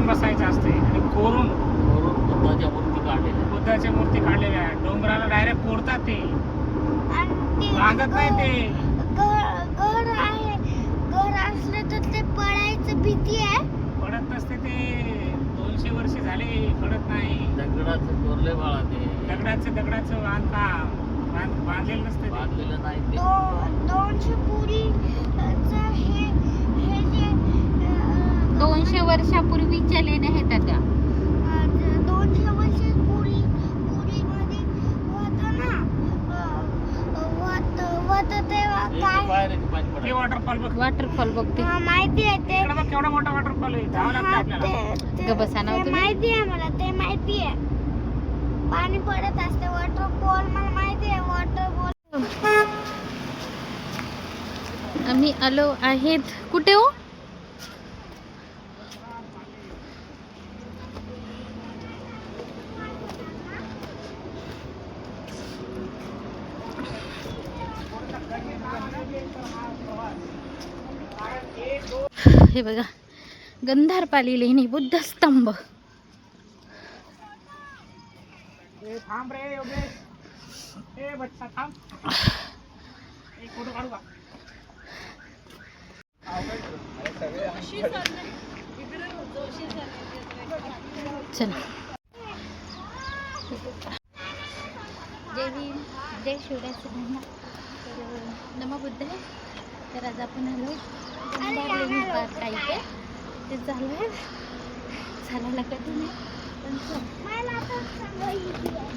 छान बसायचं असते आणि कोरून बुद्धाच्या मूर्ती काढलेल्या. बुद्धाच्या मूर्ती काढलेल्या आहेत. डोंगराला डायरेक्ट कोरतात ते, बांधत नाही ते. घर आहे, घर असलं तर ते पडायचं भीती आहे. पडत नसते ते, 200 वर्ष झाले पडत नाही. दगडाचं कोरले बाळा ते. दगडाचं बांधलेलं नसते, बांधलेलं नाही ते. 200 पूर्वीचं हे जे 200 वर्षापूर्वीच्या लेण्या आहेत त्या. 200 वर्ष पूर्वीमध्ये होतं ना, होतं तेव्हा काय बाहेर पाणी ते पडायचं. वॉटरफॉल बघ. वॉटरफॉल बघते. माहिती आहे ते. इकडं बघ केवढा मोठा वॉटरफॉल आहे. जावं लागतं आपल्याला. ग बसा ना ते तुम्ही. माहिती आहे मला, ते माहिती आहे. पाणी पडत असते. वॉटरफॉल मला माहिती आहे. वॉटरफॉल आम्ही आलो आहेत कुठे हो? हे बघा, गंधारपाली लेणी, बुद्ध स्तंभ. ए, थांब रे योगेश. ए बच्चा थांब. एक फोटो काढू का? चला. जय भीम, जय शिवरायाचं धर्म. तर नमो बुद्ध आहे. तर आज आपण आलो लेणी पार्क आहे ते चालू आहे. चालायला कधी नाही पण चल. मला तर सांगायची आहे.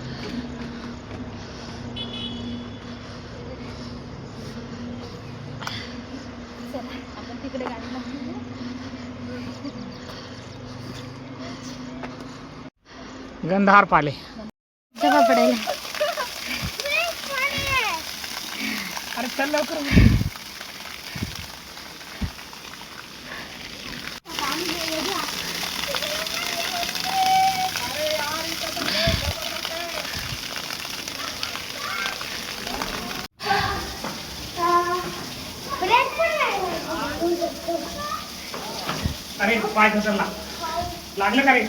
चला आपण तिकडे गाडी लावून गंधार पाले. जमा पडायला. अरे चल लवकर. अरे पाय घसरला. लागलं का रे?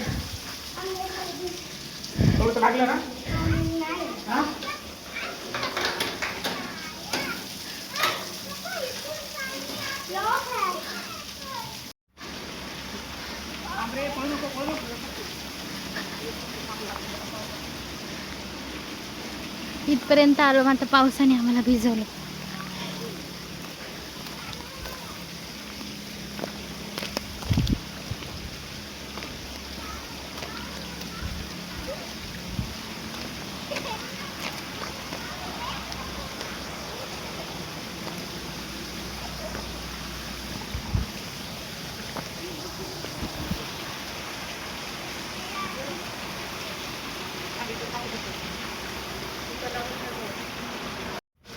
थोडंसं लागलं ना? हा? थांब रे, पळू नको, पळू नको. इथपर्यंत आलो, मात्र पावसाने आम्हाला भिजवलं.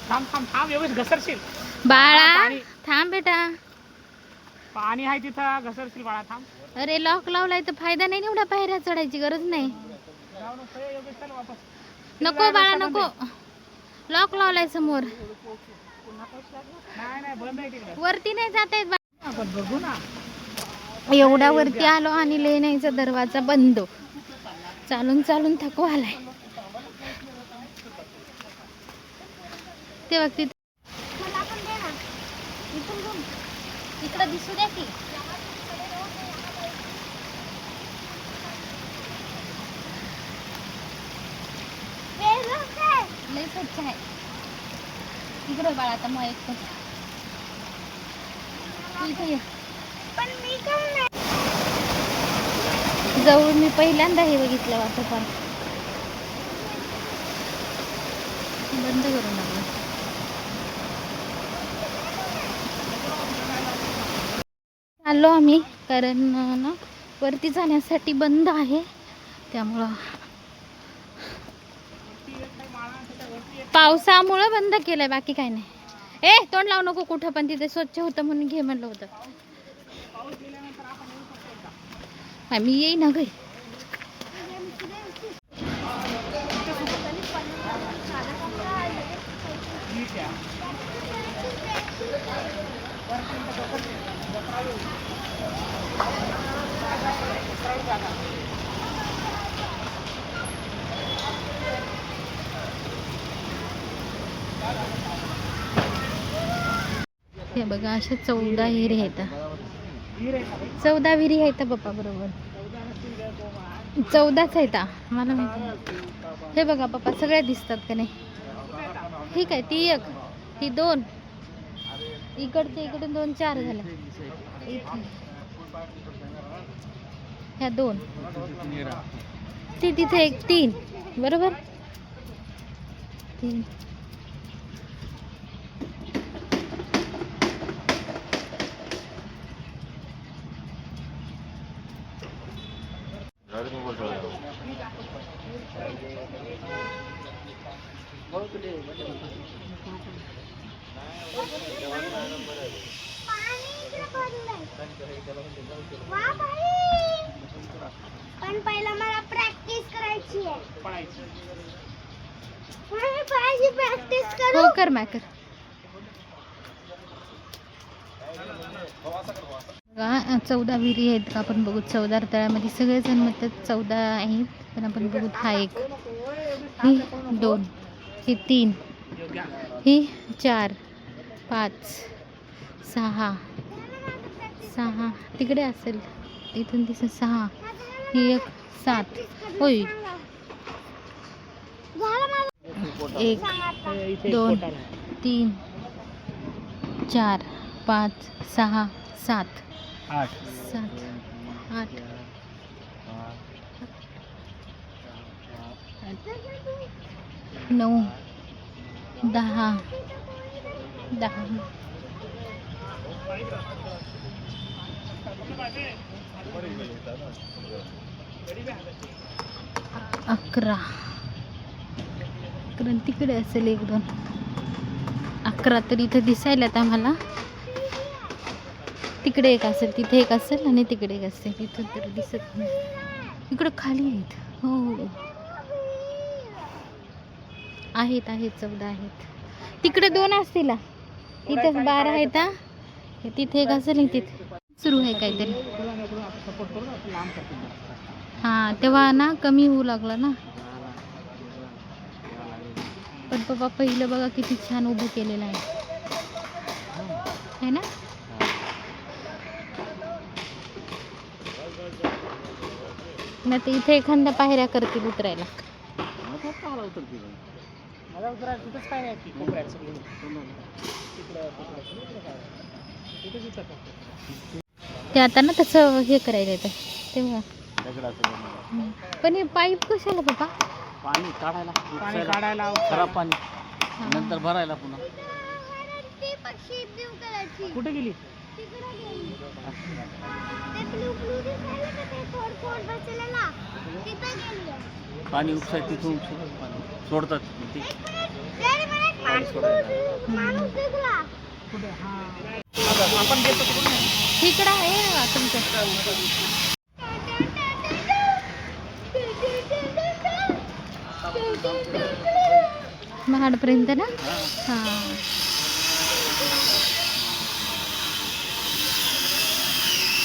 थांब थांब थांब, एवढेच घसरशील. बाळा पाणी थांब बेटा. पाणी आहे तिथं, घसरशील बाळा. थांब. अरे लॉक लावलाय तर फायदा नाही, एवढ्या पायऱ्या चढायची गरज नाही. जाऊ नको. ए, योगेश, चल वापस. नको बाळा नको, लॉक लावलाय समोर. नाही नाही, बंद आहे तिकडे. वरती नाही जाता येत. आपण बघू ना. एवढ्या वरती आलो आणि लेण्याचा दरवाजा बंद. चालून चालून थकवा आलाय. ते बघ तिथे. मला पण दे ना. इथून घुम. इकडं दिसू द्या की. वेगळं काय? लय स्वच्छ आहे इकडे बाळा. आता मग एक तू इथे ये. पण मी पण नाही. जवळ मी पहिल्यांदा हे बघितलं वॉटर पार्क. बंद करून टाकलं. आलो आम्ही, कारण ना वरती जाण्यासाठी बंद आहे, त्यामुळं पावसामुळं बंद केलंय, बाकी काय नाही. ए तोंड लावू नको कुठं पण, तिथे स्वच्छ होतं म्हणून घे म्हणलं होतं. मी येई ना घरी. सरळ जागा. हे बघा अशा 14 विहिरी आहेत. विहीर आहे का बाई? 14 विहिरी आहेत पप्पा बरोबर. 14च आहेत मला माहिती. हे बघा पप्पा सगळ्या दिसतात का नाही. ठीक आहे ती एक, ही 2, इकडचे इकडून 2 4 झाल्या. इथे ह्या 2, ती तिथे एक 3 बरोबर. 3 पण पहिला मला प्रॅक्टिस करायची आहे. पळायचं. मी पायाची प्रॅक्टिस करू. हो कर मॅकर. 14 विहिरी आहेत का आपण बघू. 14 तळ्यामध्ये सगळेजण म्हणतात 14 आहेत, पण आपण बघू. हा एक, ही 2, ही 3, ही 4 5 6 6 तिकडे असेल इथून दिसेल 6, ही एक 7 होय. झालं 1 इथे 2 कोटा आहे. 3 4 5 6 7 8 7 8 9 10 10 11 तिकडे असेल 1 2 11 तर इथे दिसायला आम्हाला. तिकडे एक असेल, तिथे एक असेल आणि तिकडे एक असेल. इथं तर दिसत नाही. इकडे खाली आहेत. हो आहेत 14 आहेत. तिकडे 2 असतील. इथं 12 आहेत. तिथे एक असेल आणि तिथे सुरू आहे काहीतरी. सपोर्ट करू ना, लांब करतो. हां तेव्हा ना कमी होऊ लागलं ना. पण पप्पा पहिलं बघा किती छान उभं केलेलं आहे है ना. नाही तर इथे एखाद्या पायऱ्या करतील उतरायला. मला उतरायला तिथंच काय आहे की कोपऱ्यात सगळं. तिथेच उतरतात. ते आता ना तसं हे करायला येतं तेव्हा. पण हे पाईप कशाला पप्पा. पाणी काढायला, पाणी काढायला खराब पाणी, नंतर भरायला पुन्हा. ती पक्षी ब्लू कलरची कुठे गेली? तिकडे गेली. ते ब्लू दिसायला का ते थोड बसलेला तिथे गेली. पाणी उपसाय तिथून पाणी सोडतात ते. डॅडी मला एक माणूस दिसला. कुठे? हां आपण गेलो तिकडून. इकडं आहे ना तुमचं. महाडपर्यंत ना. हां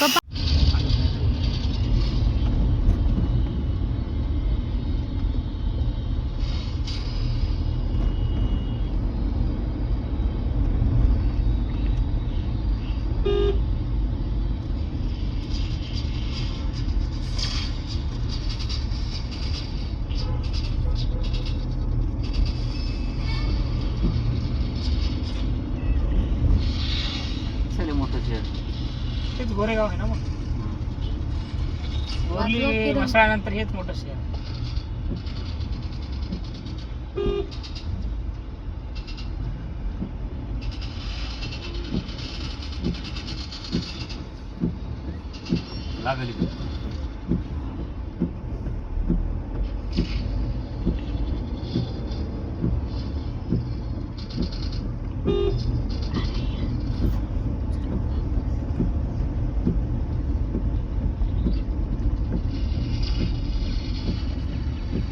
पप्पा मोठं शहर. तेच गोरेगाव आहे ना मग. गोरली मसाळ्यानंतर हेच मोठं शहर. लागली